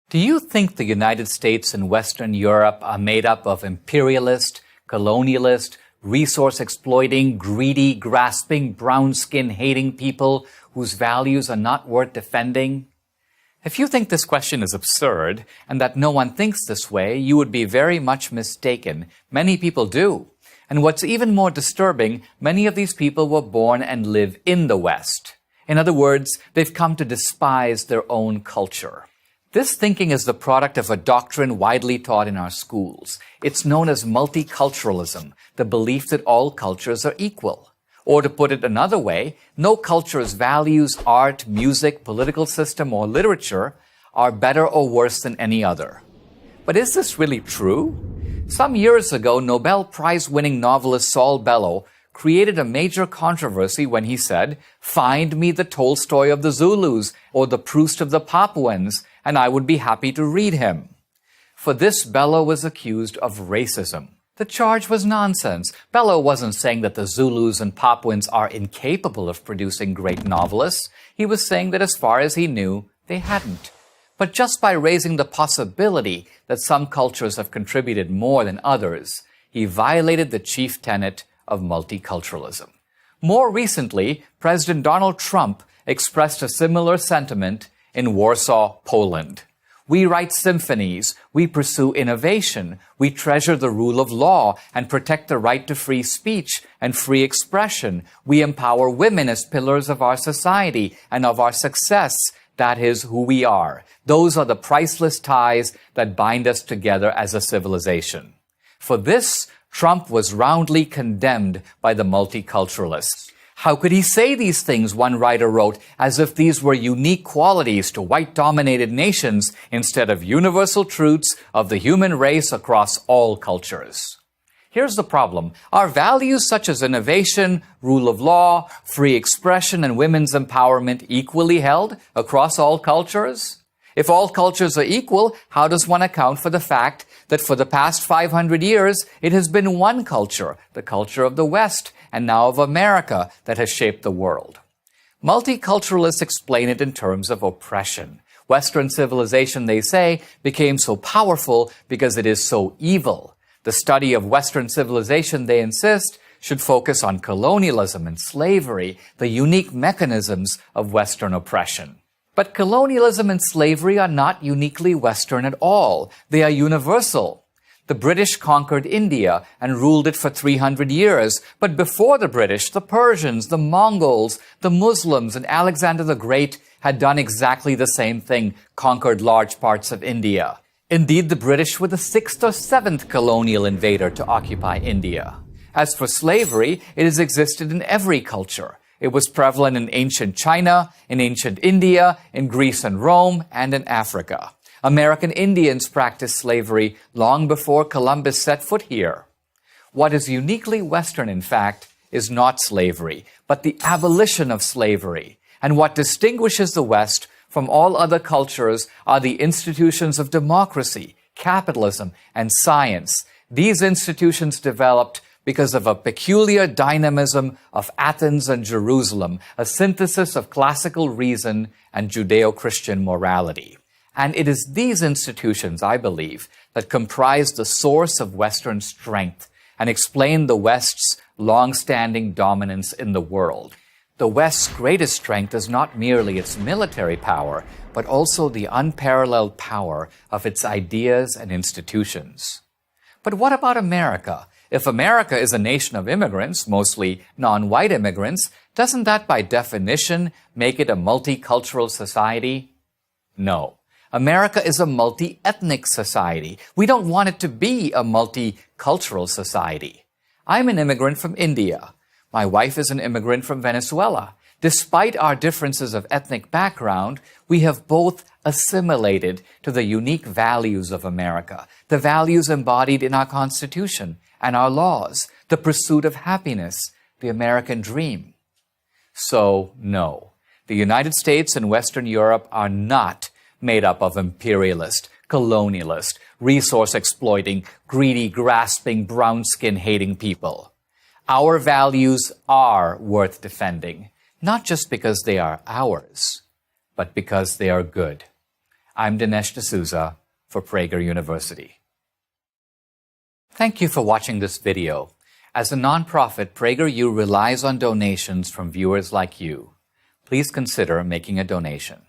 Do you think the United States and Western Europe are made up of imperialist, colonialist, resource-exploiting, greedy, grasping, brown-skin-hating people whose values are not worth defending? If you think this question is absurd and that no one thinks this way, you would be very much mistaken. Many people do. And what's even more disturbing, many of these people were born and live in the West. In other words, they've come to despise their own culture. This thinking is the product of a doctrine widely taught in our schools. It's known as multiculturalism, the belief that all cultures are equal. Or to put it another way, no culture's values, art, music, political system, or literature are better or worse than any other. But is this really true? Some years ago, Nobel Prize-winning novelist Saul Bellow created a major controversy when he said, "Find me the Tolstoy of the Zulus or the Proust of the Papuans, and I would be happy to read him." For this, Bellow was accused of racism. The charge was nonsense. Bellow wasn't saying that the Zulus and Papuans are incapable of producing great novelists. He was saying that as far as he knew, they hadn't. But just by raising the possibility that some cultures have contributed more than others, he violated the chief tenet of multiculturalism. More recently, President Donald Trump expressed a similar sentiment in Warsaw, Poland. "We write symphonies, we pursue innovation, we treasure the rule of law and protect the right to free speech and free expression. We empower women as pillars of our society and of our success. That is who we are. Those are the priceless ties that bind us together as a civilization." For this, Trump was roundly condemned by the multiculturalists. How could he say these things, one writer wrote, as if these were unique qualities to white-dominated nations instead of universal truths of the human race across all cultures? Here's the problem. Are values such as innovation, rule of law, free expression, and women's empowerment equally held across all cultures? If all cultures are equal, how does one account for the fact that for the past 500 years, it has been one culture, the culture of the West, and now of America, that has shaped the world? Multiculturalists explain it in terms of oppression. Western civilization, they say, became so powerful because it is so evil. The study of Western civilization, they insist, should focus on colonialism and slavery, the unique mechanisms of Western oppression. But colonialism and slavery are not uniquely Western at all. They are universal. The British conquered India and ruled it for 300 years. But before the British, the Persians, the Mongols, the Muslims, and Alexander the Great had done exactly the same thing, conquered large parts of India. Indeed, the British were the 6th or 7th colonial invader to occupy India. As for slavery, it has existed in every culture. It was prevalent in ancient China, in ancient India, in Greece and Rome, and in Africa. American Indians practiced slavery long before Columbus set foot here. What is uniquely Western, in fact, is not slavery, but the abolition of slavery. And what distinguishes the West from all other cultures are the institutions of democracy, capitalism, and science. These institutions developed because of a peculiar dynamism of Athens and Jerusalem, a synthesis of classical reason and Judeo-Christian morality. And it is these institutions, I believe, that comprise the source of Western strength and explain the West's long-standing dominance in the world. The West's greatest strength is not merely its military power, but also the unparalleled power of its ideas and institutions. But what about America? If America is a nation of immigrants, mostly non-white immigrants, doesn't that by definition make it a multicultural society? No. America is a multi-ethnic society. We don't want it to be a multicultural society. I'm an immigrant from India. My wife is an immigrant from Venezuela. Despite our differences of ethnic background, we have both assimilated to the unique values of America, the values embodied in our Constitution and our laws, the pursuit of happiness, the American dream. So, no, the United States and Western Europe are not made up of imperialist, colonialist, resource-exploiting, greedy, grasping, brown-skin-hating people. Our values are worth defending, not just because they are ours, but because they are good. I'm Dinesh D'Souza for Prager University. Thank you for watching this video. As a nonprofit, PragerU relies on donations from viewers like you. Please consider making a donation.